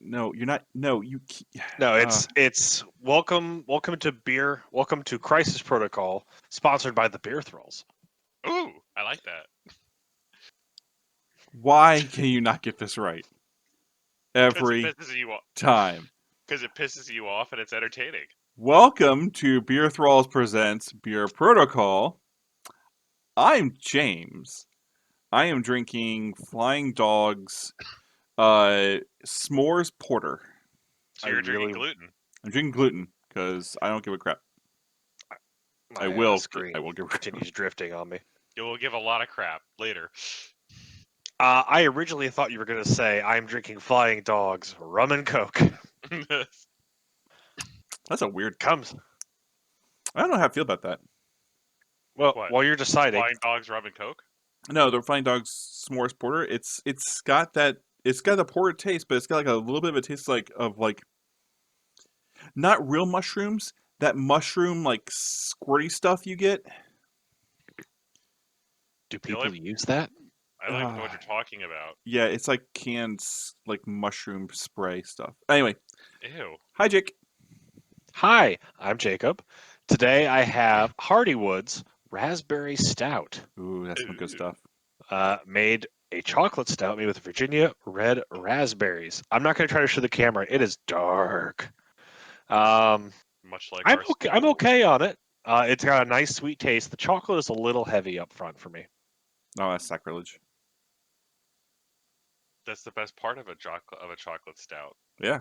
No, you're not. No, you. No, it's welcome to Crisis Protocol, sponsored by the BeerThralls. Ooh, I like that. Why can you not get this right? Every Because it pisses you off. time. Because it pisses you off and it's entertaining. Welcome to BeerThralls Presents Beer Protocol. I'm James. I am drinking Flying Dog's s'mores porter. So you're drinking gluten. I'm drinking gluten because I don't give a crap. I will give a crap. Continues drifting on me. You will give a lot of crap later. I originally thought you were going to say I'm drinking Flying Dog's rum and coke. That's a weird. Comes. I don't know how I feel about that. Well, while you're deciding, Flying Dog's rum and coke. No, the Flying Dog's s'mores porter. It's got the porter taste, but it's got like a little bit of a taste of not real mushrooms. That mushroom like squirty stuff you get. Do people use that? I don't even know what you're talking about. Yeah, it's like canned like mushroom spray stuff. Anyway. Ew. Hi, Jake. Hi, I'm Jacob. Today I have Hardywood's Raspberry Stout. Ooh, that's some good stuff. Made a chocolate stout made with Virginia red raspberries. I'm not going to try to show the camera. It is dark. Much like I'm okay on it. It's got a nice sweet taste. The chocolate is a little heavy up front for me. Oh, that's sacrilege. That's the best part of a chocolate stout. Yeah.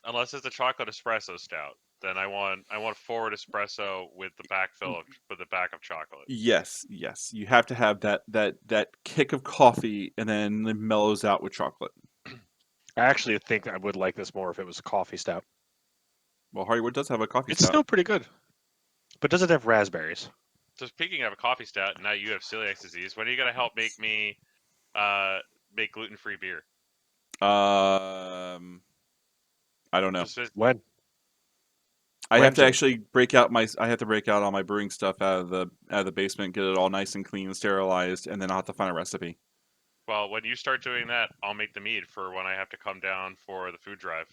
Unless it's a chocolate espresso stout, then I want forward espresso with the back of chocolate. Yes. You have to have that kick of coffee, and then it mellows out with chocolate. I actually think I would like this more if it was a coffee stout. Well, Hardywood does have a coffee It's stout. still pretty good, but does it have raspberries? So speaking of a coffee stout, now you have celiac disease. When are you gonna help make me make gluten-free beer? I don't know. When? I have to actually break out all my brewing stuff out of the basement, get it all nice and clean and sterilized, and then I'll have to find a recipe. Well, when you start doing that, I'll make the mead for when I have to come down for the food drive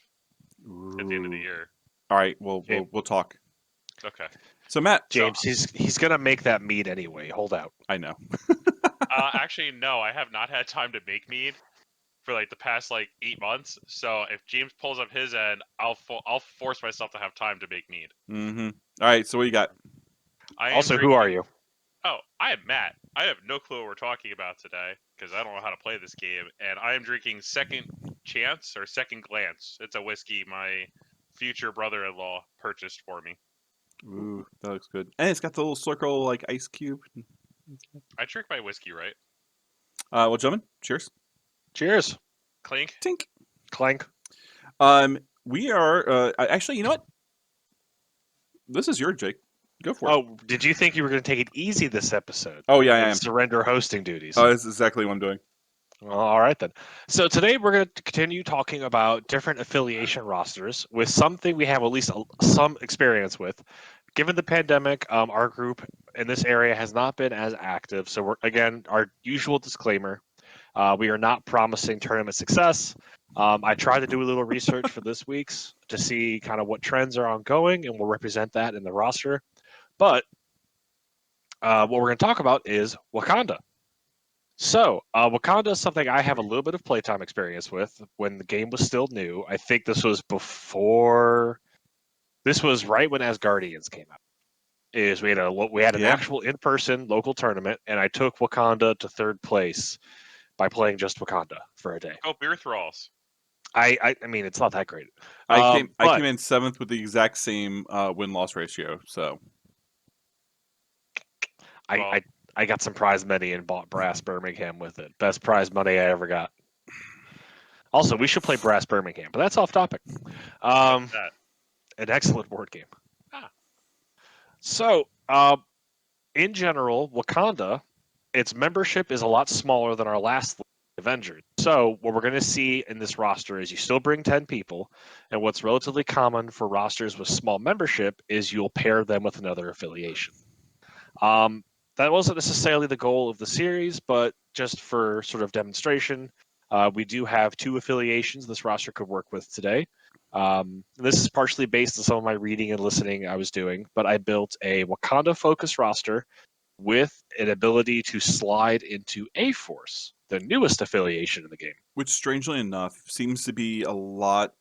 at the end of the year. All right, we'll talk. Okay. So Matt, James, he's gonna make that mead anyway. Hold out. I know. Actually, no, I have not had time to make mead for like the past 8 months. So if James pulls up his end, I'll force myself to have time to make mead. Mm-hmm. All right. So what you got? Who are you? Oh, I am Matt. I have no clue what we're talking about today because I don't know how to play this game, and I am drinking Second Chance or Second Glance. It's a whiskey my future brother-in-law purchased for me. Ooh, that looks good. And it's got the little circle like ice cube. I drink my whiskey right. Well, gentlemen, cheers. Cheers. Clink. Tink. Clank. We are actually. You know what? This is your Jake. Go for it. Oh, did you think you were going to take it easy this episode? Oh yeah, I am. Surrender hosting duties. Oh, that's exactly what I'm doing. All right then. So today we're going to continue talking about different affiliation rosters with something we have at least some experience with. Given the pandemic, our group in this area has not been as active. So we're, again, our usual disclaimer, we are not promising tournament success. I tried to do a little research for this week's to see kind of what trends are ongoing, and we'll represent that in the roster. But what we're going to talk about is Wakanda. So, Wakanda is something I have a little bit of playtime experience with when the game was still new. I think this was right when Asgardians came out. We had an actual in-person local tournament, and I took Wakanda to third place by playing just Wakanda for a day. Oh, BeerThralls. I mean, it's not that great. I came in 7th with the exact same win-loss ratio. So, I got some prize money and bought Brass Birmingham with it. Best prize money I ever got. Also, we should play Brass Birmingham, but that's off topic. An excellent board game. So, in general, Wakanda, its membership is a lot smaller than our last Avengers. So, what we're going to see in this roster is you still bring 10 people, and what's relatively common for rosters with small membership is you'll pair them with another affiliation. That wasn't necessarily the goal of the series, but just for sort of demonstration, We do have 2 affiliations this roster could work with today. This is partially based on some of my reading and listening I was doing, but I built a Wakanda-focused roster with an ability to slide into A-Force, the newest affiliation in the game. Which, strangely enough, seems to be a lot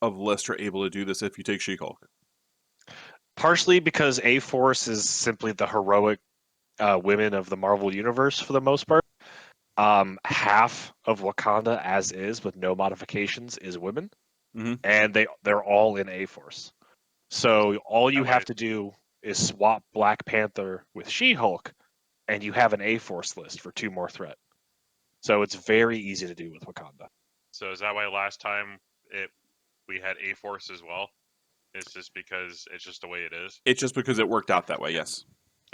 of lists are able to do this if you take She-Hulk. Partially because A-Force is simply the heroic women of the Marvel Universe for the most part. Half of Wakanda, as is, with no modifications, is women, and they're all in A-Force. So all you have to do is swap Black Panther with She-Hulk, and you have an A-Force list for 2 more threat. So it's very easy to do with Wakanda. So is that why last time we had A-Force as well? It's just because it's just the way it is? It's just because it worked out that way, yes.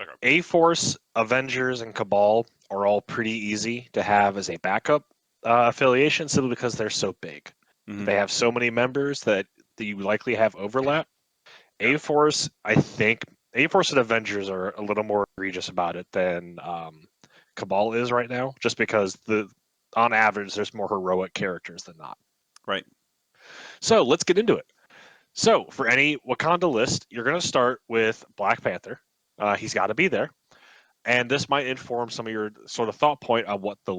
Okay. A-Force, Avengers, and Cabal are all pretty easy to have as a backup affiliation simply because they're so big. They have so many members that you likely have overlap. Yep. A-Force, I think, A-Force and Avengers are a little more egregious about it than Cabal is right now, just because on average there's more heroic characters than not. Right. So let's get into it. So for any Wakanda list, you're going to start with Black Panther. He's got to be there. And this might inform some of your sort of thought point on what the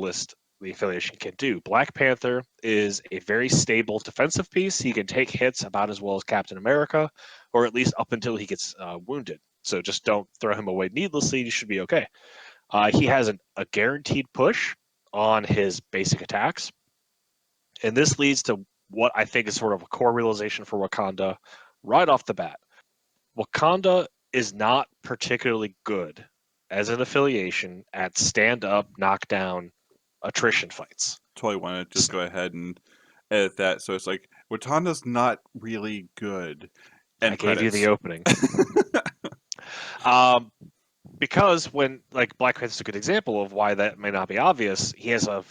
affiliation can do. Black Panther is a very stable defensive piece. He can take hits about as well as Captain America, or at least up until he gets wounded. So just don't throw him away needlessly. You should be okay. He has a guaranteed push on his basic attacks. And this leads to what I think is sort of a core realization for Wakanda right off the bat. Wakanda is not particularly good as an affiliation at stand-up, knockdown, attrition fights. Totally want to just go ahead and edit that. So it's like, Wakanda's not really good. I gave you the opening. Because when, like, Black Panther's a good example of why that may not be obvious, he has a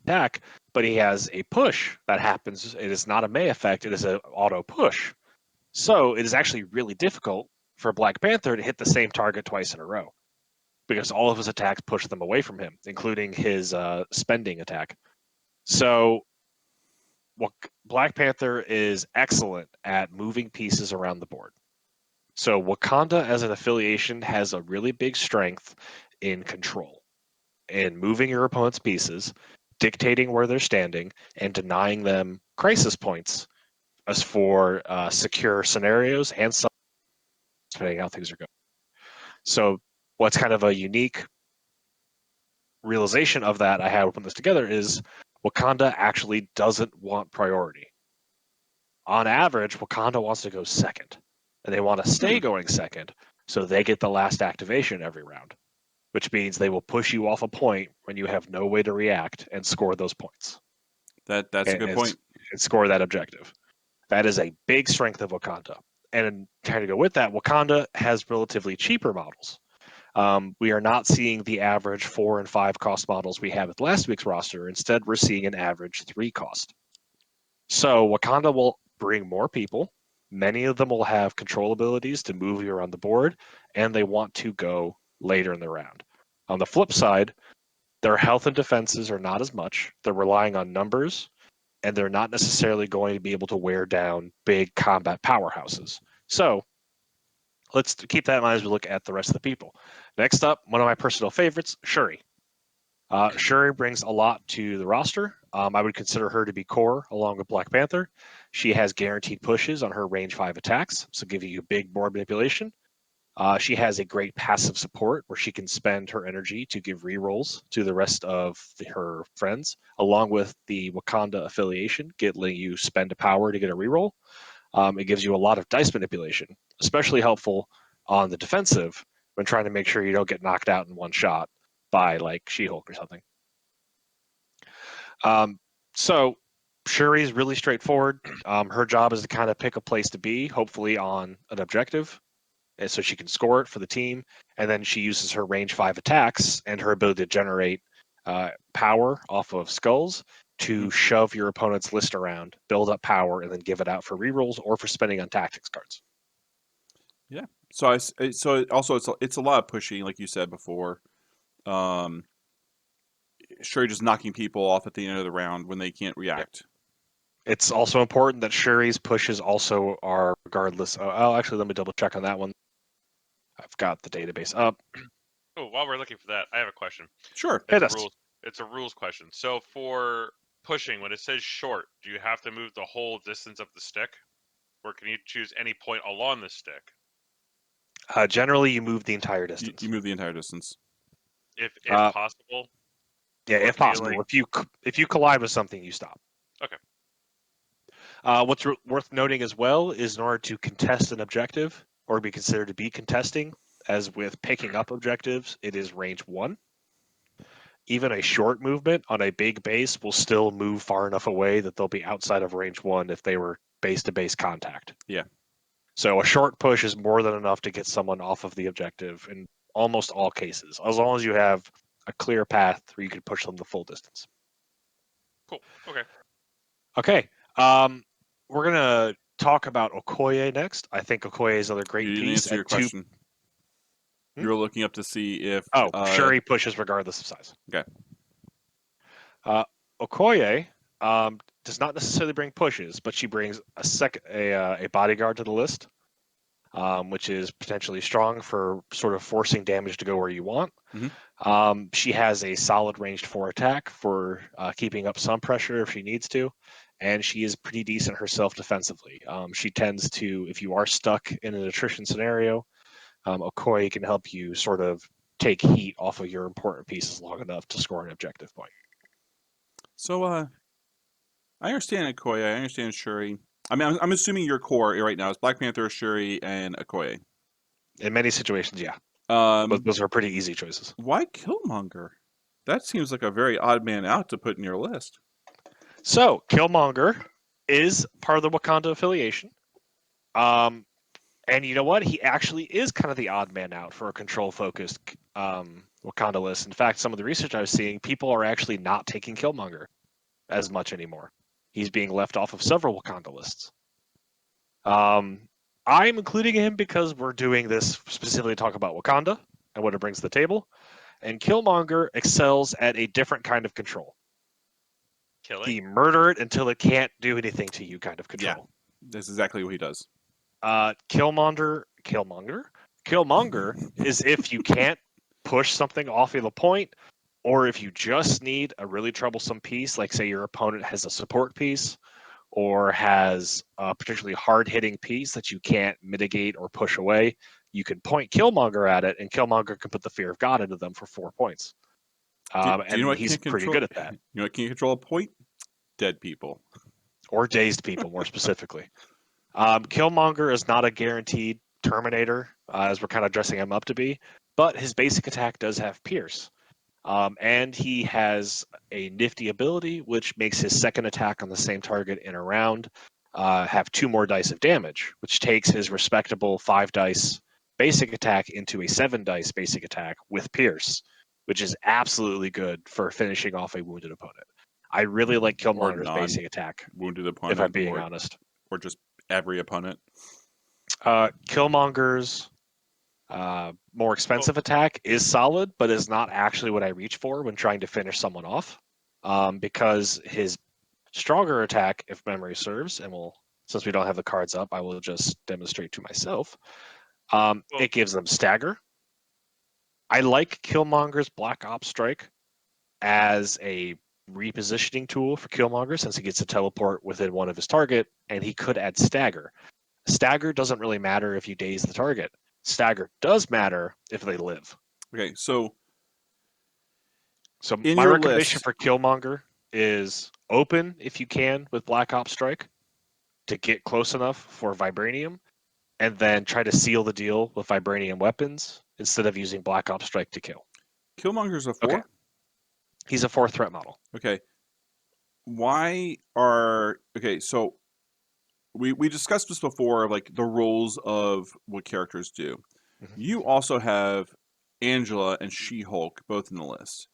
attack, but he has a push that happens. It is not a May effect, it is an auto push. So it is actually really difficult for Black Panther to hit the same target twice in a row, because all of his attacks push them away from him, including his spending attack. So Black Panther is excellent at moving pieces around the board. So Wakanda as an affiliation has a really big strength in control, in moving your opponent's pieces, dictating where they're standing, and denying them crisis points as for secure scenarios and some, depending on how things are going. So what's kind of a unique realization of that I had when putting this together is Wakanda actually doesn't want priority. On average, Wakanda wants to go second, and they want to stay going second, so they get the last activation every round, which means they will push you off a point when you have no way to react and score those points. That's a good point. And score that objective. That is a big strength of Wakanda. And trying to go with that, Wakanda has relatively cheaper models. We are not seeing the average 4 and 5 cost models we had with last week's roster. Instead, we're seeing an average 3 cost. So Wakanda will bring more people. Many of them will have control abilities to move you around the board, and they want to go later in the round. On the flip side, their health and defenses are not as much. They're relying on numbers, and they're not necessarily going to be able to wear down big combat powerhouses. So let's keep that in mind as we look at the rest of the people. Next up, one of my personal favorites, Shuri. Shuri brings a lot to the roster. I would consider her to be core along with Black Panther. She has guaranteed pushes on her range 5 attacks, so giving you big board manipulation. She has a great passive support where she can spend her energy to give rerolls to the rest of her friends, along with the Wakanda affiliation, letting you spend a power to get a reroll. It gives you a lot of dice manipulation, especially helpful on the defensive when trying to make sure you don't get knocked out in one shot by, like, She-Hulk or something. So Shuri's really straightforward. Her job is to kind of pick a place to be, hopefully on an objective, and so she can score it for the team. And then she uses her range 5 attacks and her ability to generate power off of skulls to shove your opponent's list around, build up power, and then give it out for rerolls or for spending on tactics cards. Yeah. So it's a lot of pushing, like you said before. Shuri just knocking people off at the end of the round when they can't react. It's also important that Shuri's pushes also are regardless. Oh, actually, let me double check on that one. I've got the database up. Oh, while we're looking for that, I have a question. Sure. It's Hit a us. rules. It's a rules question. So for pushing, when it says short, do you have to move the whole distance of the stick, or can you choose any point along the stick Generally, you move the entire You, distance. you move the entire distance. if Uh, possible? Yeah, Or if can you, possible. like- If you collide with something, you stop. Okay. What's worth noting as well is in order to contest an objective or be considered to be contesting, as with picking up objectives, it is range 1. Even a short movement on a big base will still move far enough away that they'll be outside of range 1 if they were base-to-base contact. Yeah. So a short push is more than enough to get someone off of the objective in almost all cases, as long as you have a clear path where you can push them the full distance. Cool. Okay. Okay. We're gonna talk about Okoye next. I think Okoye is another great You didn't piece answer your at 2. question. You were looking up to see if. Shuri pushes regardless of size. Okay. Okoye does not necessarily bring pushes, but she brings a bodyguard to the list, which is potentially strong for sort of forcing damage to go where you want. She has a solid ranged 4 attack for keeping up some pressure if she needs to, and she is pretty decent herself defensively. She tends to, if you are stuck in an attrition scenario, Okoye can help you sort of take heat off of your important pieces long enough to score an objective point. So, I understand Okoye. I understand Shuri. I mean, I'm assuming your core right now is Black Panther, Shuri, and Okoye. In many situations, yeah. But those are pretty easy choices. Why Killmonger? That seems like a very odd man out to put in your list. So, Killmonger is part of the Wakanda affiliation. And you know what? He actually is kind of the odd man out for a control-focused Wakanda list. In fact, some of the research I was seeing, people are actually not taking Killmonger as much anymore. He's being left off of several Wakanda lists. I'm including him because we're doing this specifically to talk about Wakanda and what it brings to the table. And Killmonger excels at a different kind of control. Killing. The murder it until it can't do anything to you kind of control. That's exactly what he does. Killmonger is if you can't push something off of a point, or if you just need a really troublesome piece, like say your opponent has a support piece or has a particularly hard-hitting piece that you can't mitigate or push away, you can point Killmonger at it, and Killmonger can put the fear of God into them for 4 points. Do you know what He's can't pretty control? good at that. You know what can control a point? Dead people. Or dazed people, more specifically. Killmonger is not a guaranteed Terminator, as we're kind of dressing him up to be, but his basic attack does have Pierce. And he has a nifty ability, which makes his second attack on the same target in a round have 2 more dice of damage, which takes his respectable 5 dice basic attack into a 7 dice basic attack with Pierce, which is absolutely good for finishing off a wounded opponent. I really like Killmonger's basic attack, Wounded opponent, if I'm being honest. Or just every opponent. Killmonger's more expensive attack is solid, but is not actually what I reach for when trying to finish someone off, because his stronger attack, if memory serves, and since we don't have the cards up, I will just demonstrate to myself. It gives them stagger. I like Killmonger's Black Ops Strike as a repositioning tool for Killmonger, since he gets to teleport within one of his target, and he could add stagger. Stagger doesn't really matter if you daze the target. Stagger does matter if they live. Okay, so my your recommendation list for Killmonger is open if you can with Black Ops Strike to get close enough for Vibranium, and then try to seal the deal with Vibranium weapons instead of using Black Ops Strike to kill. Killmonger's a 4? Okay. He's a 4 threat model. Okay. So we discussed this before, like the rules of what characters do. Mhm. You also have Angela and She-Hulk both in the list.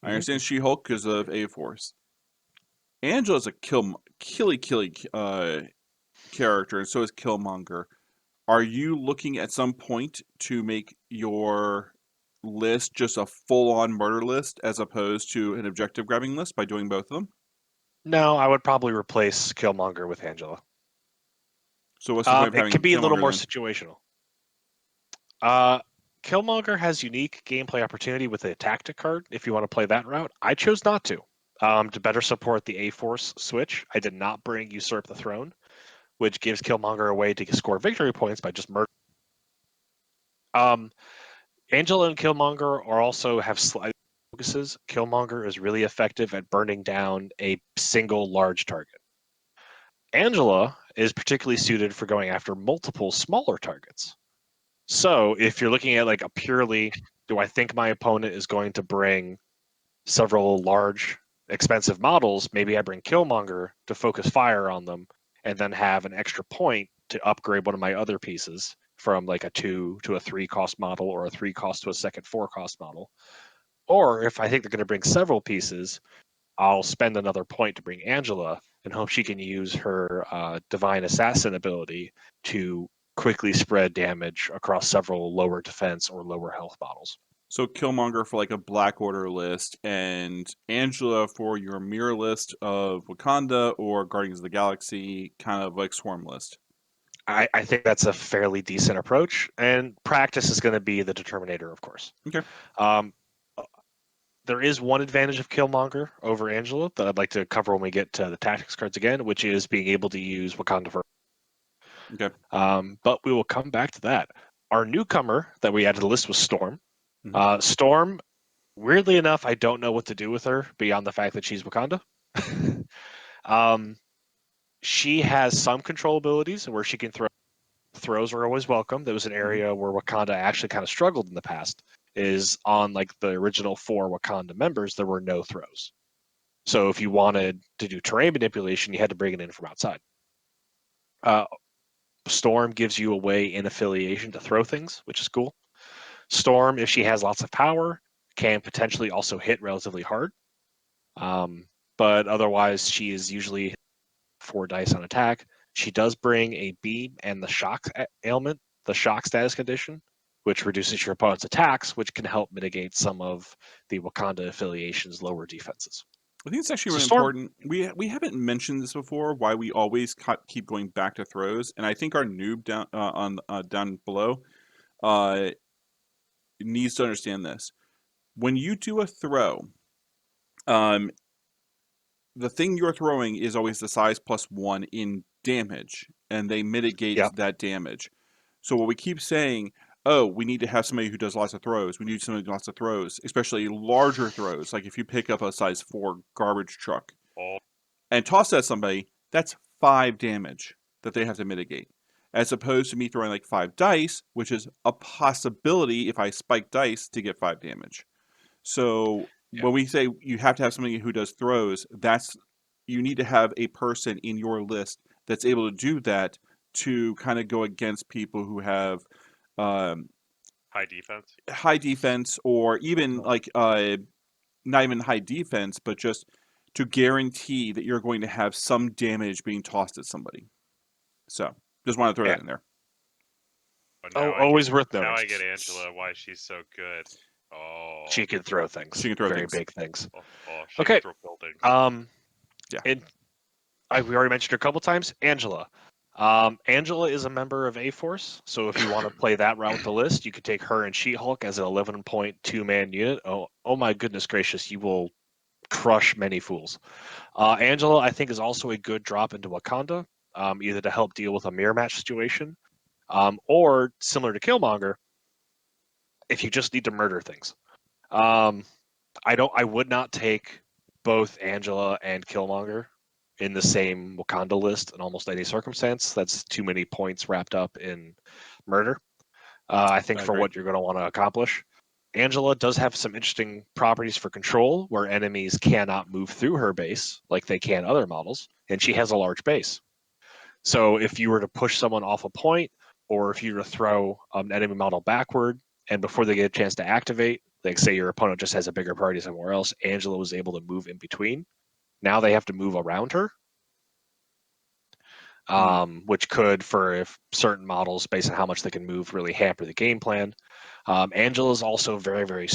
I understand She-Hulk because of A-Force. Angela's a killy character, and so is Killmonger. Are you looking at some point to make your list just a full-on murder list as opposed to an objective grabbing list by doing both of them? No, I would probably replace Killmonger with Angela. So what's the point of It having can be a little Killmonger more then? situational. Killmonger has unique gameplay opportunity with a tactic card if you want to play that route. I chose not to. To better support the A-Force switch, I did not bring Usurp the Throne, which gives Killmonger a way to score victory points by just murder. Angela and Killmonger are also have slight focuses. Killmonger is really effective at burning down a single large target. Angela is particularly suited for going after multiple smaller targets. So if you're looking at like a purely, do I think my opponent is going to bring several large, expensive models? Maybe I bring Killmonger to focus fire on them and then have an extra point to upgrade one of my other pieces from like a 2 to a 3 cost model or a 3 cost to a second 4 cost model. Or if I think they're going to bring several pieces, I'll spend another point to bring Angela and hope she can use her Divine Assassin ability to quickly spread damage across several lower defense or lower health models. So Killmonger for like a Black Order list, and Angela for your mirror list of Wakanda or Guardians of the Galaxy kind of like swarm list. I think that's a fairly decent approach, and practice is going to be the determinator, of course. Okay. There is one advantage of Killmonger over Angela that I'd like to cover when we get to the tactics cards again, which is being able to use Wakanda for. Okay. But we will come back to that. Our newcomer that we added to the list was Storm. Mhm. Storm, weirdly enough, I don't know what to do with her beyond the fact that she's Wakanda. She has some control abilities where she can throw. Throws are always welcome. There was an area where Wakanda actually kind of struggled in the past. Is on like the original 4 Wakanda members, there were no throws. So if you wanted to do terrain manipulation, you had to bring it in from outside. Storm gives you a way in affiliation to throw things, which is cool. Storm, if she has lots of power, can potentially also hit relatively hard. But otherwise, she is usually 4 dice on attack. She does bring a beam and the shock ailment, the shock status condition, which reduces your opponent's attacks, which can help mitigate some of the Wakanda affiliation's lower defenses. I think it's actually So really Storm, important. We haven't mentioned this before. Why we always keep going back to throws, and I think our noob down below needs to understand this. When you do a throw, um, the thing you're throwing is always the size +1 in damage, and they mitigate yeah, that damage. So what we keep saying, oh, we need to have somebody who does lots of throws. We need somebody who does lots of throws, especially larger throws. Like if you pick up a size 4 garbage truck Oh, and toss that at somebody, that's 5 damage that they have to mitigate. As opposed to me throwing like 5 dice, which is a possibility if I spike dice to get 5 damage. So yeah. when we say you have to have somebody who does throws, that's you need to have a person in your list that's able to do that to kind of go against people who have um, high defense. high defense or even like not even high defense, but just to guarantee that you're going to have some damage being tossed at somebody. So just want to throw Yeah. that in there. But Oh, always worth now noting. I get Angela. Why she's so good? Oh, She can throw things. She can throw very things. big things. She Okay. can throw buildings. Yeah. And we already mentioned her a couple times. Angela. Angela is a member of A-Force, so if you want to play that route with the list, you could take her and She-Hulk as an 11-point 2-man unit. Oh my goodness gracious, you will crush many fools. Angela, I think, is also a good drop into Wakanda, either to help deal with a mirror match situation, or similar to Killmonger, if you just need to murder things. I would not take both Angela and Killmonger in the same Wakanda list in almost any circumstance. That's too many points wrapped up in murder. I think I for agree. what you're going to want to accomplish. Angela does have some interesting properties for control where enemies cannot move through her base like they can other models, and she has a large base. So if you were to push someone off a point, or if you were to throw an enemy model backward, and before they get a chance to activate, like say your opponent just has a bigger party somewhere else, Angela was able to move in between. Now they have to move around her, which could, for if certain models, based on how much they can move, really hamper the game plan. Angela's also very, very,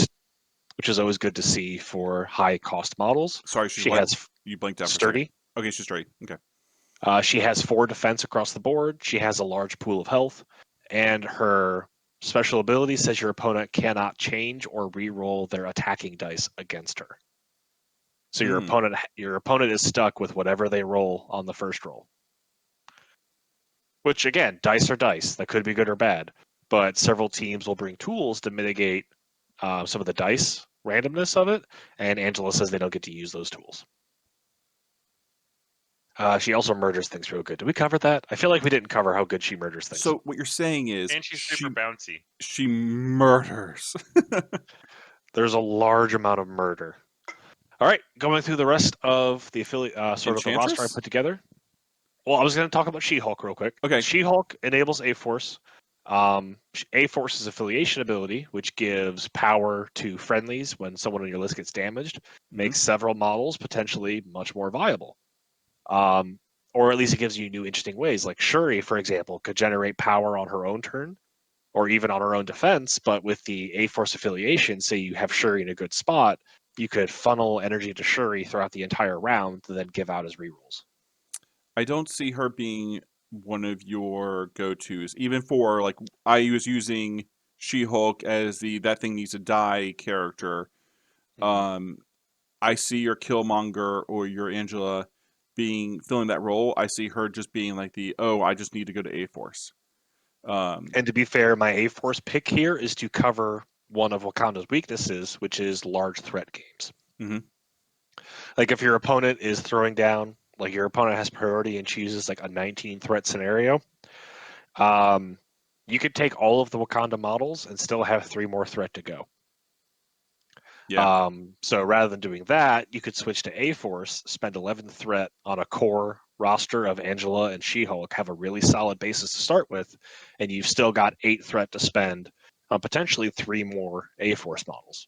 which is always good to see for high cost models. Sorry, She has you blinked out for a sturdy. second. Okay, she's sturdy. Okay. She has 4 defense across the board. She has a large pool of health, and her special ability says your opponent cannot change or re-roll their attacking dice against her. So your opponent is stuck with whatever they roll on the first roll. Which again, dice are dice. That could be good or bad. But several teams will bring tools to mitigate some of the dice randomness of it, and Angela says they don't get to use those tools. She also murders things real good. Did we cover that? I feel like we didn't cover how good she murders things. So what you're saying is, And she's super bouncy. She murders. There's a large amount of murder. All right, going through the rest of the affiliate, sort of the roster I put together. Well, I was going to talk about She-Hulk real quick. Okay. She-Hulk enables A-Force. A-Force's affiliation ability, which gives power to friendlies when someone on your list gets damaged, makes several models potentially much more viable. Or at least it gives you new interesting ways. Like Shuri, for example, could generate power on her own turn, or even on her own defense, but with the A-Force affiliation, say you have Shuri in a good spot, you could funnel energy to Shuri throughout the entire round to then give out as rerolls. I don't see her being one of your go-tos, even for, like, I was using She-Hulk as the that thing needs to die character. I see your Killmonger or your Angela filling that role. I see her just being like I just need to go to A-Force. And to be fair, my A-Force pick here is to cover one of Wakanda's weaknesses, which is large threat games. Like if your opponent is throwing down, like your opponent has priority and chooses like a 19 threat scenario, you could take all of the Wakanda models and still have 3 more threat to go. Yeah. So rather than doing that, you could switch to A-Force, spend 11 threat on a core roster of Angela and She-Hulk, have a really solid basis to start with, and you've still got 8 threat to spend on potentially 3 more A-Force models.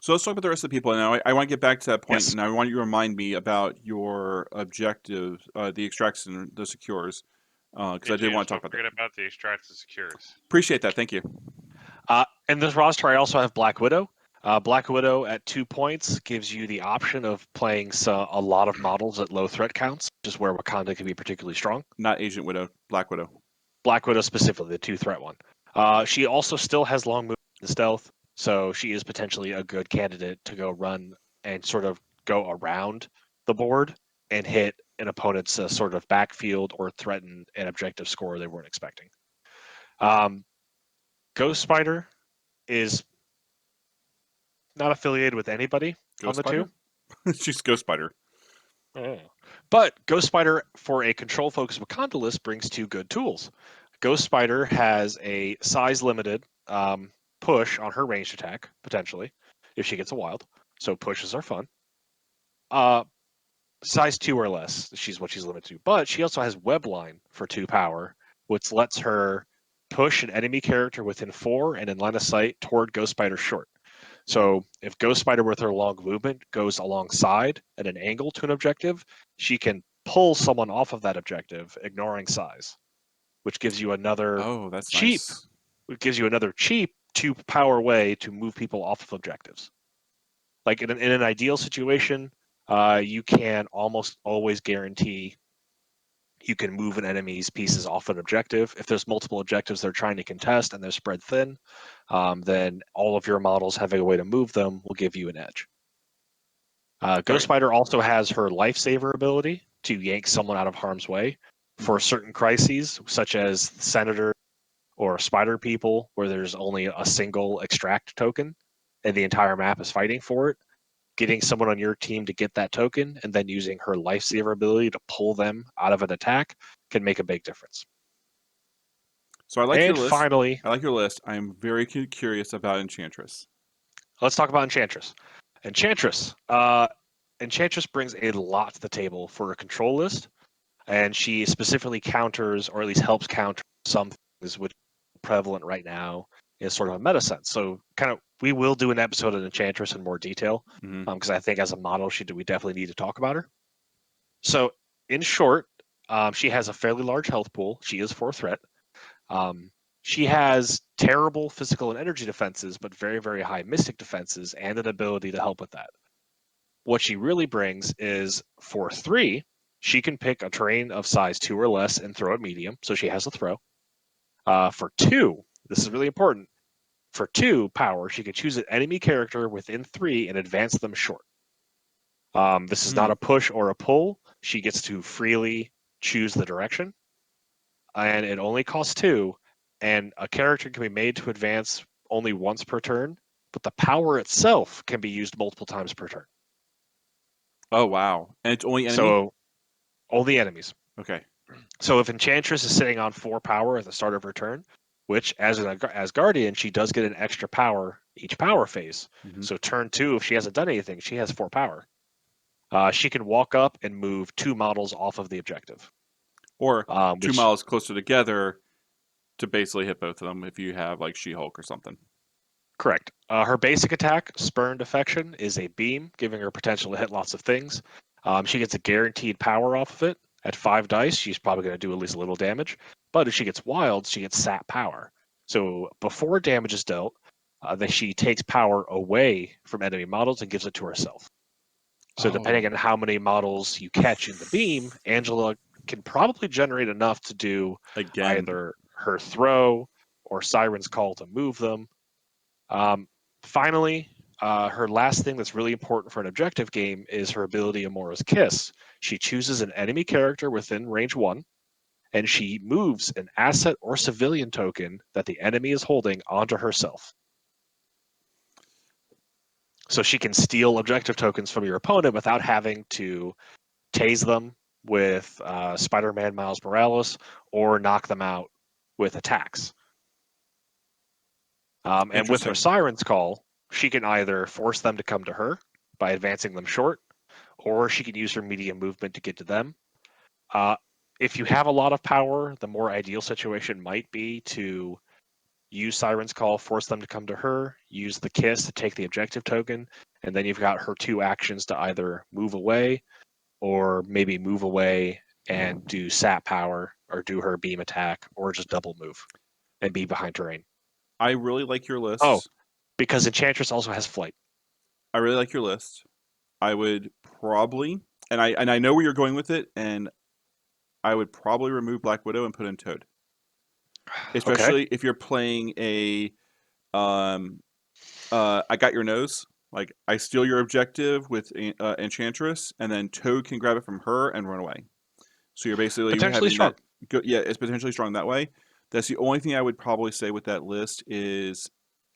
So let's talk about the rest of the people. Now, I want to get back to that point, Yes. and I want you to remind me about your objectives, the extracts and the secures, because I did want to talk about that. Forget about the extracts and secures. Appreciate that. Thank you. In this roster, I also have Black Widow. Black Widow at 2 points gives you the option of playing a lot of models at low threat counts, which is where Wakanda can be particularly strong. Not Agent Widow, Black Widow. Black Widow specifically, the 2 threat one. She also still has long movement and stealth, so she is potentially a good candidate to go run and sort of go around the board and hit an opponent's sort of backfield or threaten an objective score they weren't expecting. Ghost Spider is not affiliated with anybody on the Spider? 2. She's Ghost Spider. Oh. But Ghost Spider, for a control-focused Wakanda list, brings 2 good tools. Ghost Spider has a size-limited push on her ranged attack, potentially, if she gets a wild. So pushes are fun. Size 2 or less, she's what she's limited to. But she also has Webline for 2 power, which lets her push an enemy character within 4 and in line of sight toward Ghost Spider short. So if Ghost Spider with her long movement goes alongside at an angle to an objective, she can pull someone off of that objective, ignoring size, which gives you another nice. It gives you another cheap 2 power way to move people off of objectives. Like in an ideal situation, you can almost always guarantee you can move an enemy's pieces off an objective. If there's multiple objectives they're trying to contest and they're spread thin, then all of your models having a way to move them will give you an edge. Ghost Spider also has her lifesaver ability to yank someone out of harm's way for certain crises, such as Senator or Spider People, where there's only a single extract token and the entire map is fighting for it. Getting someone on your team to get that token and then using her lifesaver ability to pull them out of an attack can make a big difference. So I like your list. Finally, I like your list. I am very curious about Enchantress. Let's talk about Enchantress. Enchantress brings a lot to the table for a control list, and she specifically counters, or at least helps counter, some things which are prevalent right now in sort of a meta sense. So we will do an episode of Enchantress in more detail, because I think as a model, we definitely need to talk about her. So in short, she has a fairly large health pool. She is 4 threat. She has terrible physical and energy defenses, but very, very high mystic defenses and an ability to help with that. What she really brings is for 3, she can pick a terrain of size 2 or less and throw it medium, so she has a throw. For 2, this is really important. For 2 power, she can choose an enemy character within 3 and advance them short. This is not a push or a pull. She gets to freely choose the direction, and it only costs 2. And a character can be made to advance only once per turn, but the power itself can be used multiple times per turn. Oh wow! And it's only enemy. So only enemies. Okay. So if Enchantress is sitting on 4 power at the start of her turn, which as Guardian she does get an extra power each power phase. Mhm. So turn 2, if she hasn't done anything, she has 4 power. She can walk up and move 2 models off of the objective. Or 2 which- models closer together to basically hit both of them if you have like She-Hulk or something. Correct. Her basic attack, Spurn Defection, is a beam, giving her potential to hit lots of things. She gets a guaranteed power off of it. At 5 dice, she's probably going to do at least a little damage. But if she gets wild, she gets sap power. So before damage is dealt, she takes power away from enemy models and gives it to herself. So depending on how many models you catch in the beam, Angela can probably generate enough to do either her throw or Siren's Call to move them. Finally, her last thing that's really important for an objective game is her ability Amora's Kiss. She chooses an enemy character within range 1, and she moves an asset or civilian token that the enemy is holding onto herself. So she can steal objective tokens from your opponent without having to tase them with Spider-Man Miles Morales or knock them out with attacks. And with her Siren's Call, she can either force them to come to her by advancing them short, or she can use her medium movement to get to them. If you have a lot of power, the more ideal situation might be to use Siren's Call, force them to come to her, use the Kiss to take the objective token, and then you've got her 2 actions to either move away or maybe move away and do sap power or do her beam attack or just double move and be behind terrain. I really like your list. Oh, because Enchantress also has flight. I really like your list. I would probably, and I know where you're going with it, and I would probably remove Black Widow and put in Toad. Especially if you're playing a, I got your nose. Like I steal your objective with Enchantress, and then Toad can grab it from her and run away. So you're basically Potentially strong. Yeah, it's potentially strong that way. That's the only thing I would probably say with that list is,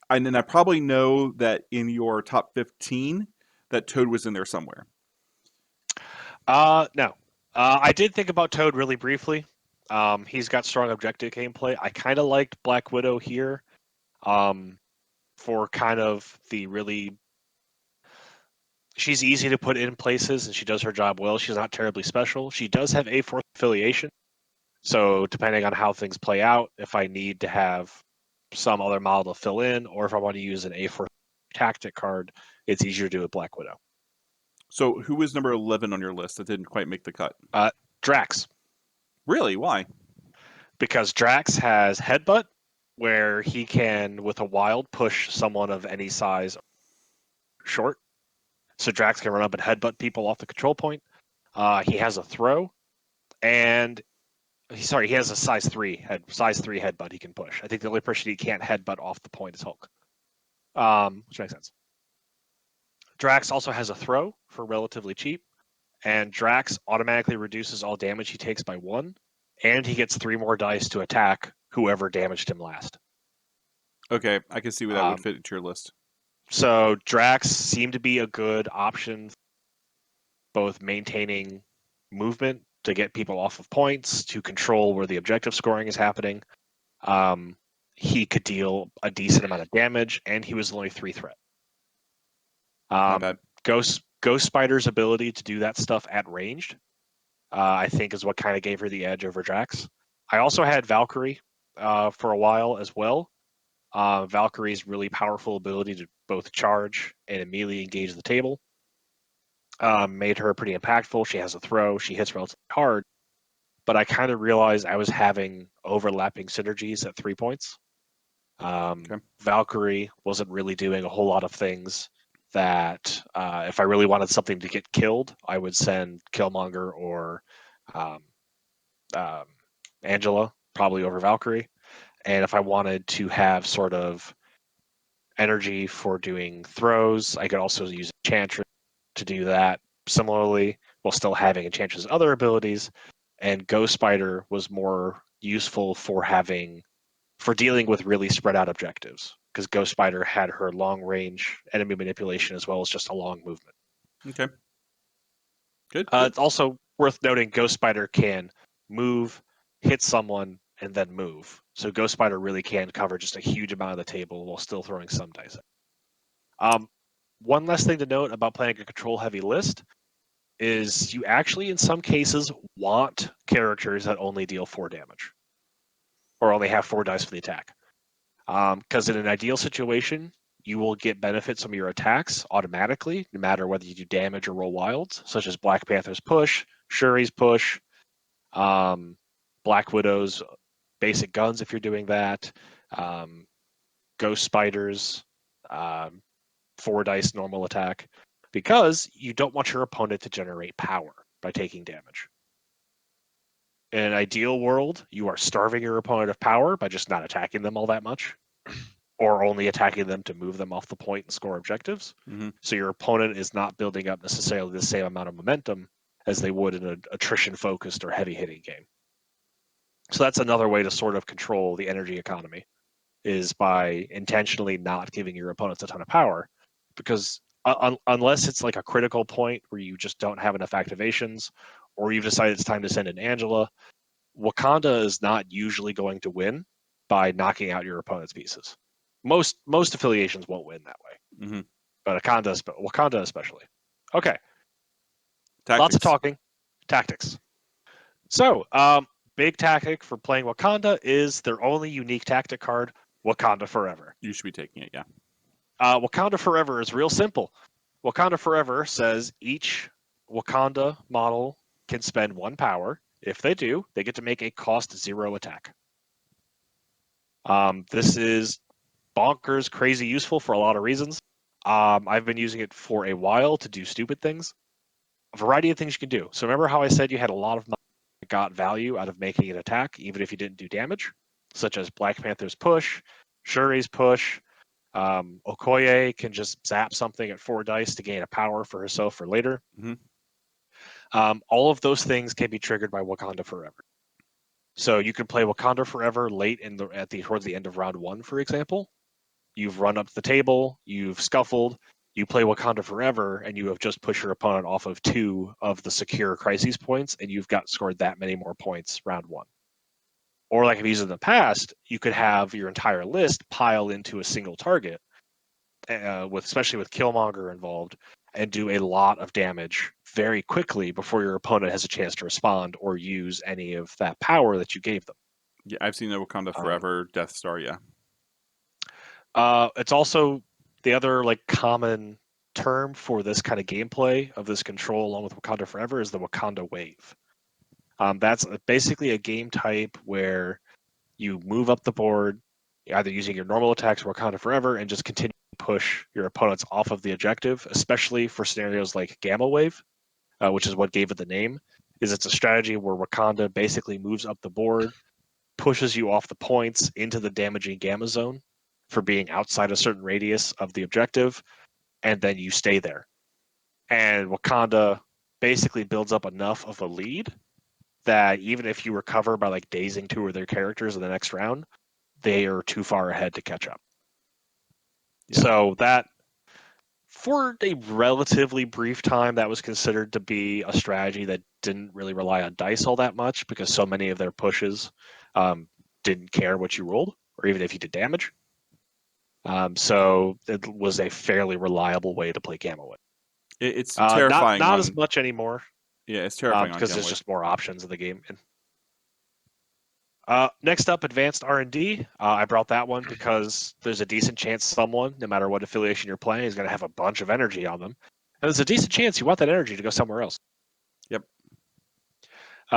and then I probably know that in your top 15, that Toad was in there somewhere. No. I did think about Toad really briefly. He's got strong objective gameplay. I kind of liked Black Widow here for kind of the really... She's easy to put in places, and she does her job well. She's not terribly special. She does have A4 affiliation. So depending on how things play out, if I need to have some other model to fill in, or if I want to use an A4 tactic card, it's easier to do with Black Widow. So who was number 11 on your list that didn't quite make the cut? Drax. Really? Why? Because Drax has Headbutt, where he can, with a wild, push someone of any size short. So Drax can run up and headbutt people off the control point. He has a throw, and he has a size 3 headbutt he can push. I think the only person he can't headbutt off the point is Hulk, which makes sense. Drax also has a throw for relatively cheap, and Drax automatically reduces all damage he takes by 1, and he gets 3 more dice to attack whoever damaged him last. Okay, I can see where that would fit into your list. So Drax seemed to be a good option, both maintaining movement to get people off of points, to control where the objective scoring is happening. He could deal a decent amount of damage, and he was only 3 threat. Not bad. Ghost Spider's ability to do that stuff at ranged, I think, is what kind of gave her the edge over Drax. I also had Valkyrie for a while as well. Valkyrie's really powerful ability to both charge and immediately engage the table made her pretty impactful. She has a throw. She hits relatively hard. but I kind of realized I was having overlapping synergies at 3 points. Okay. Valkyrie wasn't really doing a whole lot of things that if I really wanted something to get killed, I would send Killmonger or um, Angela, probably over Valkyrie. And if I wanted to have sort of energy for doing throws, I could also use Enchantress to do that similarly, while still having Enchantress' other abilities. And Ghost Spider was more useful for dealing with really spread out objectives, because Ghost Spider had her long range enemy manipulation as well as just a long movement. Okay. Good. Good. It's also worth noting Ghost Spider can move, hit someone, and then move. So Ghost Spider really can cover just a huge amount of the table while still throwing some dice. One last thing to note about playing a control heavy list is you actually, in some cases, want characters that only deal 4 damage or only have 4 dice for the attack. Because in an ideal situation, you will get benefits from your attacks automatically, no matter whether you do damage or roll wilds, such as Black Panther's push, Shuri's push, Black Widow's basic guns if you're doing that, Ghost Spiders, 4 dice normal attack, because you don't want your opponent to generate power by taking damage. In an ideal world, you are starving your opponent of power by just not attacking them all that much, or only attacking them to move them off the point and score objectives. Mm-hmm. So your opponent is not building up necessarily the same amount of momentum as they would in an attrition-focused or heavy-hitting game. So that's another way to sort of control the energy economy, is by intentionally not giving your opponents a ton of power, because unless it's like a critical point where you just don't have enough activations, or you've decided it's time to send in Angela, Wakanda is not usually going to win by knocking out your opponent's pieces. Most affiliations won't win that way, Mm-hmm. but Wakanda especially. Okay, Tactics. lots of talking. Tactics. So, big tactic for playing Wakanda is their only unique tactic card, Wakanda Forever. You should be taking it, yeah. Wakanda Forever is real simple. Wakanda Forever says each Wakanda model can spend 1 power. If they do, they get to make a cost 0 attack. This is bonkers, crazy useful for a lot of reasons. I've been using it for a while to do stupid things. A variety of things you can do. So remember how I said you had a lot of that got value out of making an attack, even if you didn't do damage, such as Black Panther's push, Shuri's push. Okoye can just zap something at 4 dice to gain a power for herself for later. Mm-hmm. All of those things can be triggered by Wakanda Forever. So you can play Wakanda Forever late towards the end of round 1, for example. You've run up the table, you've scuffled, you play Wakanda Forever, and you have just pushed your opponent off of 2 of the secure crises points, and you've got scored that many more points round 1. Or like I've used in the past, you could have your entire list pile into a single target, especially with Killmonger involved, and do a lot of damage very quickly before your opponent has a chance to respond or use any of that power that you gave them. Yeah, I've seen the Wakanda Forever Death Star, yeah. It's also the other like common term for this kind of gameplay of this control along with Wakanda Forever is the Wakanda Wave. That's basically a game type where you move up the board, either using your normal attacks or Wakanda Forever, and just continue to push your opponents off of the objective, especially for scenarios like Gamma Wave, which is what gave it the name. It's a strategy where Wakanda basically moves up the board, pushes you off the points into the damaging Gamma Zone for being outside a certain radius of the objective, and then you stay there. And Wakanda basically builds up enough of a lead that even if you recover by like dazing 2 of their characters in the next round, they are too far ahead to catch up. Yeah. So that, for a relatively brief time, that was considered to be a strategy that didn't really rely on dice all that much, because so many of their pushes didn't care what you rolled, or even if you did damage. So it was a fairly reliable way to play Gamma Wave. It's terrifying. Not as much anymore. Yeah, it's terrifying because on there's Gamma just more options in the game. Next up, Advanced R&D. I brought that one because there's a decent chance someone, no matter what affiliation you're playing, is going to have a bunch of energy on them. And there's a decent chance you want that energy to go somewhere else. Yep.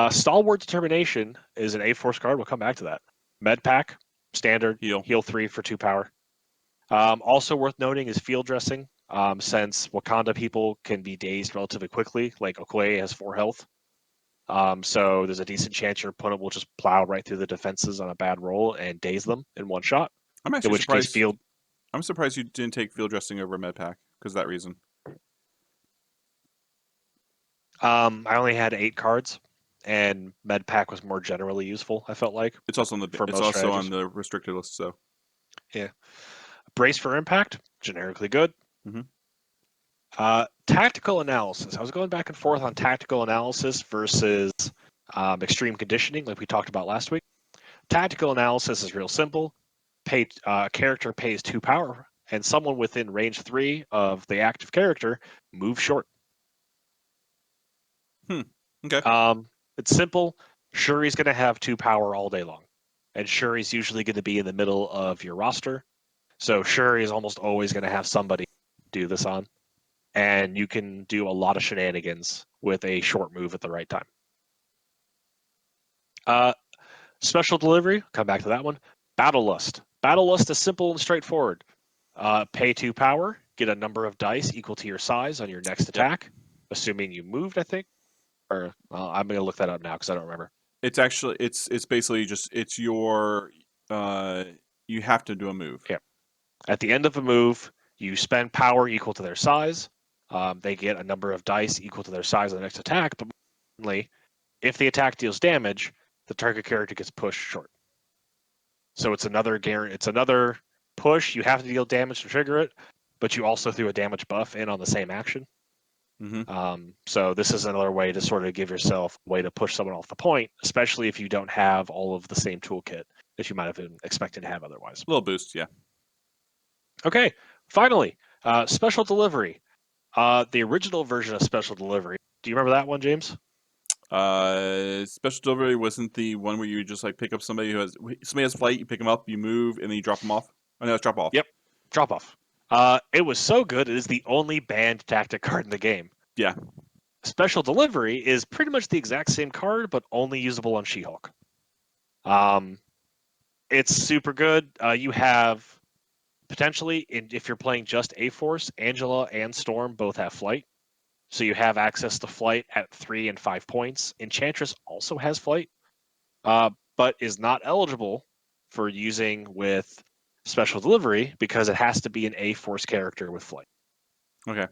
Stalwart Determination is an A-Force card. We'll come back to that. Med Pack, standard, Heal 3 for 2 power. Also worth noting is field dressing, since Wakanda people can be dazed relatively quickly. Like Okoye has 4 health. So there's a decent chance your opponent will just plow right through the defenses on a bad roll and daze them in one shot. I'm In actually which surprised. case, field. I'm surprised you didn't take field dressing over med pack because of that reason. I only had 8 cards, and Med Pack was more generally useful. I felt like It's also on the for it's most also strategies. on the restricted list. So Brace for Impact, generically good. Mhm. Tactical analysis. I was going back and forth on tactical analysis versus extreme conditioning, like we talked about last week. Tactical analysis is real simple. Character pays 2 power, and someone within range 3 of the active character moves short. Okay. It's simple. Shuri's going to have 2 power all day long, and Shuri's usually going to be in the middle of your roster. So Shuri is almost always going to have somebody do this on, and you can do a lot of shenanigans with a short move at the right time. Special delivery, come back to that one. Battle Lust. Battle Lust is simple and straightforward. Pay 2 power, get a number of dice equal to your size on your next attack, assuming you moved, I think. Or I'm going to look that up now because I don't remember. It's actually it's basically just it's your you have to do a move. Yeah. At the end of a move, you spend power equal to their size. They get a number of dice equal to their size on the next attack, but importantly, if the attack deals damage, the target character gets pushed short. So it's another push. You have to deal damage to trigger it, but you also threw a damage buff in on the same action. Mm-hmm. So this is another way to sort of give yourself a way to push someone off the point, especially if you don't have all of the same toolkit that you might have been expected to have otherwise. A little boost, yeah. Okay, finally, special delivery. The original version of special delivery. Do you remember that one, James? Special delivery wasn't the one where you just like pick up somebody has flight, you pick them up, you move, and then you drop them off. Oh no, it's drop off. Yep, drop off. It was so good. It is the only banned tactic card in the game. Yeah. Special delivery is pretty much the exact same card, but only usable on She-Hulk. It's super good. You have potentially, if you're playing just A-Force, Angela and Storm both have flight. So you have access to flight at 3 and 5 points. Enchantress also has flight, but is not eligible for using with special delivery because it has to be an A-Force character with flight. Okay.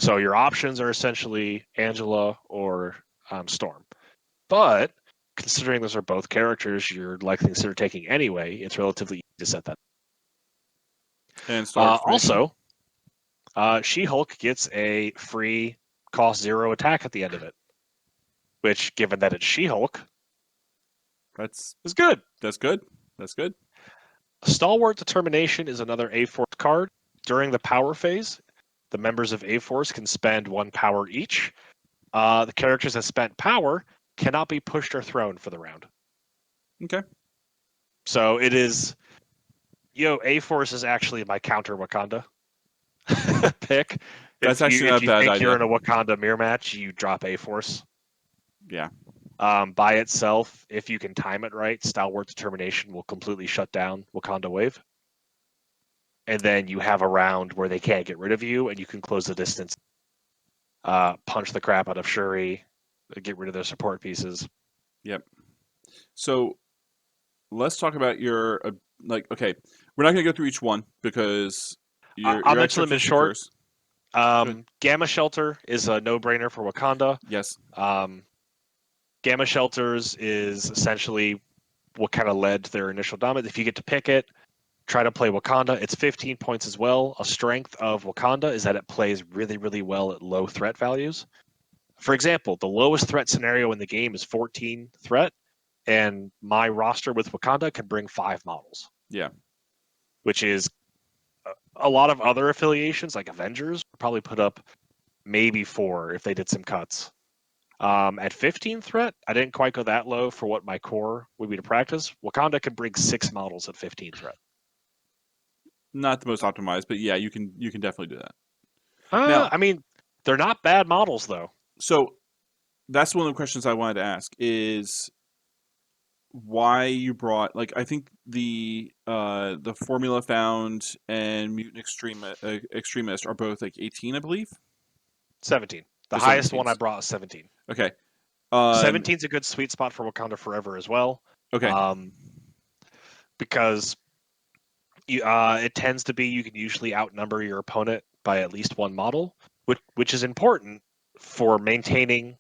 So your options are essentially Angela or Storm. But considering those are both characters you're likely to consider taking anyway, it's relatively easy to set that. And Stalwart She-Hulk gets a free cost 0 attack at the end of it, which, given that it's She-Hulk, is good. That's good. That's good. Stalwart Determination is another A-Force card. During the power phase, the members of A-Force can spend 1 power each. The characters that spent power cannot be pushed or thrown for the round. Okay. So it is, A-Force is actually my counter Wakanda pick. That's actually not a bad If you think idea. you're in a Wakanda mirror match, you drop A-Force. Yeah. By itself, if you can time it right, Stalwart Determination will completely shut down Wakanda Wave. And then you have a round where they can't get rid of you, and you can close the distance, punch the crap out of Shuri, get rid of their support pieces. Yep. So let's talk about your okay, we're not going to go through each one because I'll mention them in short. Good. Gamma Shelter is a no-brainer for Wakanda. Yes. Gamma Shelters is essentially what kind of led to their initial dominance. If you get to pick it, try to play Wakanda. It's 15 points as well. A strength of Wakanda is that it plays really, really well at low threat values. For example, the lowest threat scenario in the game is 14 threat, and my roster with Wakanda can bring 5 models. Yeah. Which is a lot of other affiliations, like Avengers, probably put up maybe 4 if they did some cuts. At 15 threat, I didn't quite go that low for what my core would be to practice. Wakanda can bring 6 models at 15 threat. Not the most optimized, but yeah, you can definitely do that. I mean, they're not bad models though. So that's one of the questions I wanted to ask is why you brought I think the Formula Found and Mutant Extremist are both like 18, I believe. 17. The They're highest one I 17s. brought is 17. Okay. 17 is a good sweet spot for Wakanda Forever as well. Okay. Because it tends to be you can usually outnumber your opponent by at least one model, which is important for maintaining.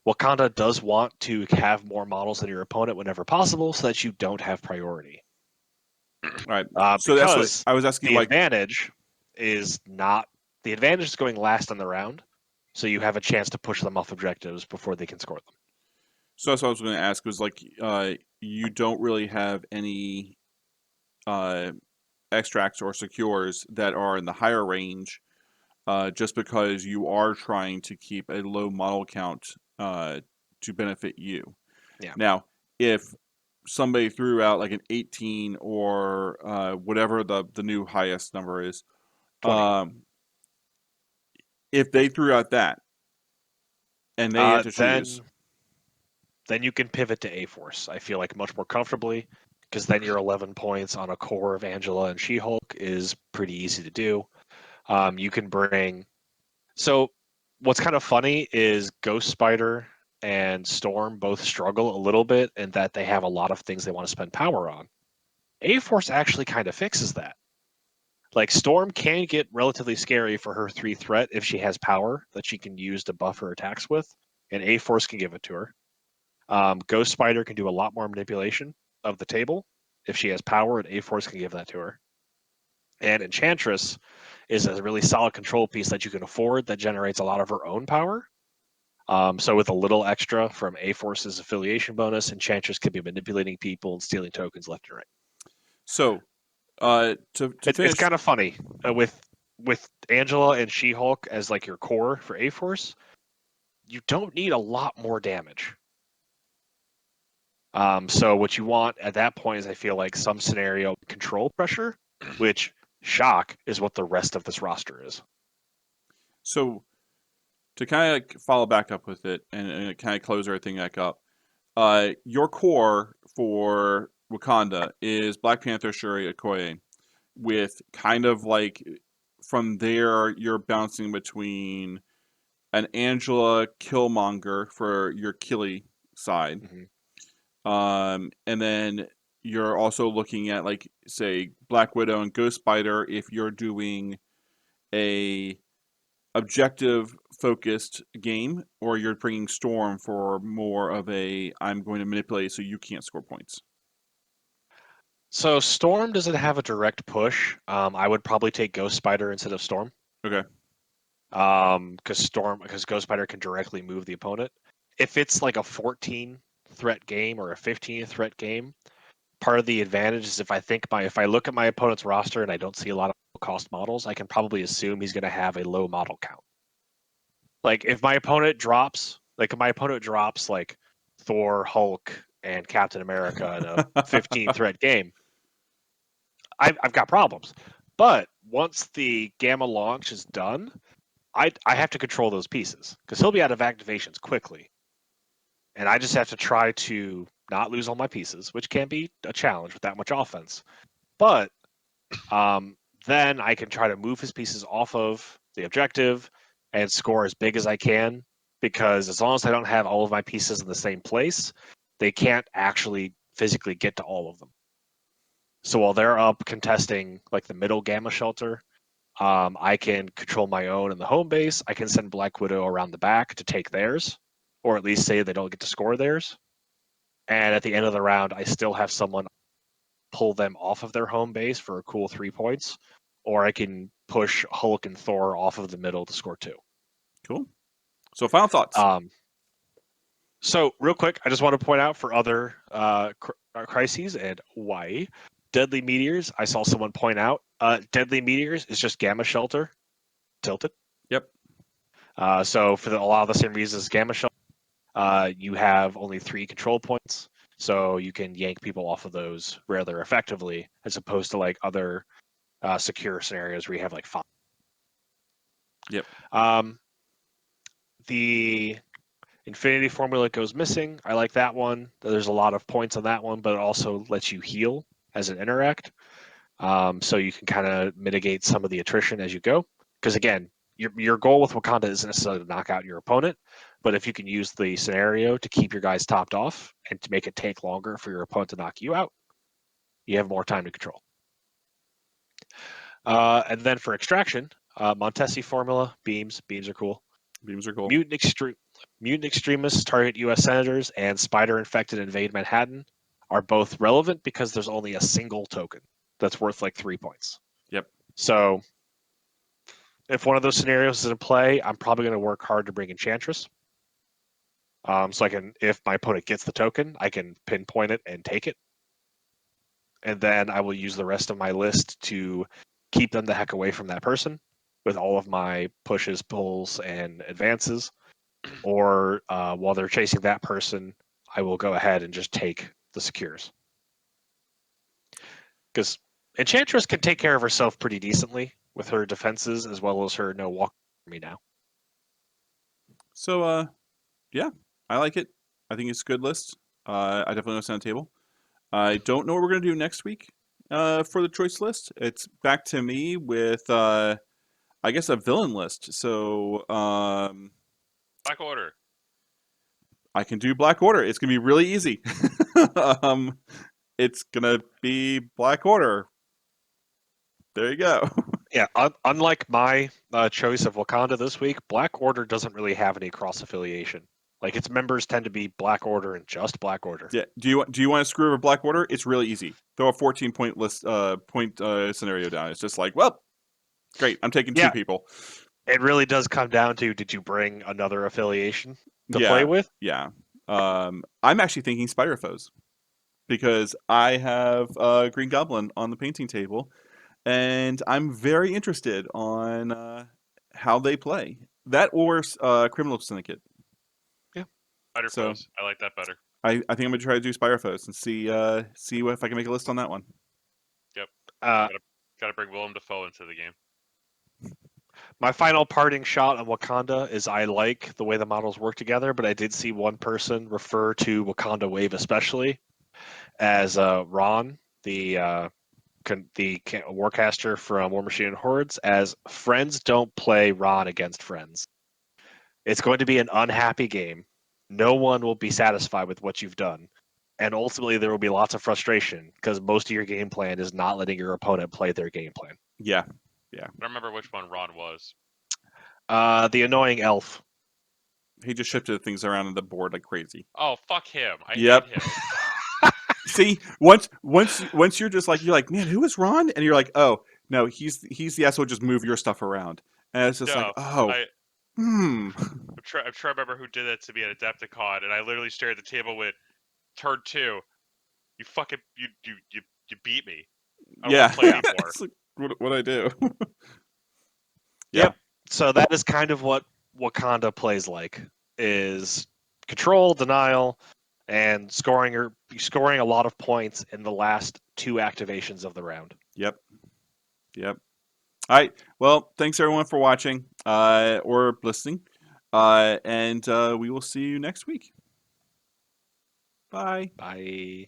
Wakanda does want to have more models than your opponent whenever possible, so that you don't have priority. All right. So that's what Because I was asking. the advantage is going last on the round, so you have a chance to push them off objectives before they can score them. So that's what I was going to ask. Was you don't really have any extracts or secures that are in the higher range, just because you are trying to keep a low model count to benefit you. Yeah. Now, if somebody threw out like an 18 or whatever the new highest number is, 20. If they threw out that and they had to choose, then you can pivot to A-Force. I feel like much more comfortably, because then your 11 points on a core of Angela and She-Hulk is pretty easy to do. You can bring... So what's kind of funny is Ghost Spider and Storm both struggle a little bit in that they have a lot of things they want to spend power on. A-Force actually kind of fixes that. Like, Storm can get relatively scary for her 3 threat if she has power that she can use to buff her attacks with, and A-Force can give it to her. Ghost Spider can do a lot more manipulation of the table if she has power, and A-Force can give that to her. And Enchantress is a really solid control piece that you can afford that generates a lot of her own power. So with a little extra from A-Force's affiliation bonus, Enchantress can be manipulating people and stealing tokens left and right. So, to It's finish, kind of funny with Angela and She-Hulk as like your core for A-Force. You don't need a lot more damage. So what you want at that point is, I feel like, some scenario control pressure, which shock is what the rest of this roster is. so to kind of follow back up with it and kind of close everything back up, your core for Wakanda is Black Panther, Shuri, Okoye, with kind of like from there you're bouncing between an Angela Killmonger for your Killy side. And then you're also looking at like say Black Widow and Ghost Spider if you're doing a objective focused game, or you're bringing Storm for more of a I'm going to manipulate so you can't score points. So Storm doesn't have a direct push. I would probably take Ghost Spider instead of Storm. Okay. Because Ghost Spider can directly move the opponent. If it's like a 14 threat game or a 15 threat game, part of the advantage is if I look at my opponent's roster and I don't see a lot of cost models, I can probably assume he's going to have a low model count. Like if my opponent drops like Thor, Hulk, and Captain America in a 15 threat game, I've got problems. But once the Gamma launch is done, I have to control those pieces because he'll be out of activations quickly, and I just have to try to not lose all my pieces, which can be a challenge with that much offense. But then I can try to move his pieces off of the objective and score as big as I can, because as long as I don't have all of my pieces in the same place, they can't actually physically get to all of them. So while they're up contesting like the middle Gamma shelter, I can control my own in the home base. I can send Black Widow around the back to take theirs, or at least say they don't get to score theirs. And at the end of the round, I still have someone pull them off of their home base for a cool 3 points, or I can push Hulk and Thor off of the middle to score 2. Cool. So final thoughts. So real quick, I just want to point out for other crises and why Deadly Meteors. I saw someone point out Deadly Meteors is just Gamma Shelter tilted. Yep. So for a lot of the same reasons as Gamma Shelter, you have only 3 control points, so you can yank people off of those rather effectively, as opposed to like other secure scenarios where you have like 5. Yep. The Infinity Formula goes missing. I like that one. There's a lot of points on that one, but it also lets you heal as an interact. So you can kind of mitigate some of the attrition as you go. Because again, your goal with Wakanda isn't necessarily to knock out your opponent, but if you can use the scenario to keep your guys topped off and to make it take longer for your opponent to knock you out, you have more time to control. And then for extraction, Montesi formula, beams are cool. Beams are cool. Mutant extremists target U.S. senators, and spider infected invade Manhattan are both relevant because there's only a single token that's worth like 3 points. Yep. So if one of those scenarios is in play, I'm probably going to work hard to bring Enchantress. So I can, if my opponent gets the token, I can pinpoint it and take it. And then I will use the rest of my list to keep them the heck away from that person with all of my pushes, pulls, and advances. Or while they're chasing that person, I will go ahead and just take the secures. Because Enchantress can take care of herself pretty decently with her defenses as well as her no walk me now. So, yeah, I like it. I think it's a good list. I definitely want to sit on the table. I don't know what we're going to do next week for the choice list. It's back to me with, I guess, a villain list. So, Black Order. I can do Black Order. It's going to be really easy. It's going to be Black Order. There you go. Yeah, unlike my choice of Wakanda this week, Black Order doesn't really have any cross affiliation. Like its members tend to be Black Order and just Black Order. Yeah. Do you want to screw over Black Order? It's really easy. Throw a 14-point list point scenario down. It's just like, well, great. I'm taking two people. It really does come down to, did you bring another affiliation to Yeah. play with? Yeah. I'm actually thinking Spider Foes because I have Green Goblin on the painting table, and I'm very interested on how they play. That or Criminal Syndicate. Yeah. Spider Foes. I like that better. I think I'm gonna try to do Spider Foes and see if I can make a list on that one. Yep. Uh, Gotta bring Willem Dafoe into the game. My final parting shot on Wakanda is I like the way the models work together, but I did see one person refer to Wakanda Wave especially as Ron, the Warcaster from War Machine and Hordes, as friends don't play Ron against friends. It's going to be an unhappy game. No one will be satisfied with what you've done. And ultimately, there will be lots of frustration because most of your game plan is not letting your opponent play their game plan. Yeah. I don't remember which one Ron was. The annoying elf. He just shifted things around on the board like crazy. Oh, fuck him. I Yep. hate him. See, once you're just like, you're like, man, who is Ron? And you're like, oh no, he's the asshole. Just move your stuff around, and it's just like, oh, I'm trying to remember who did that to me at Adepticon, and I literally stared at the table with turn 2. You fucking you beat me. I don't want to play anymore. It's like, what I do? Yep. So that is kind of what Wakanda plays like: is control, denial, and scoring a lot of points in the last 2 activations of the round. Yep. All right. Well, thanks everyone for watching or listening, and we will see you next week. Bye. Bye.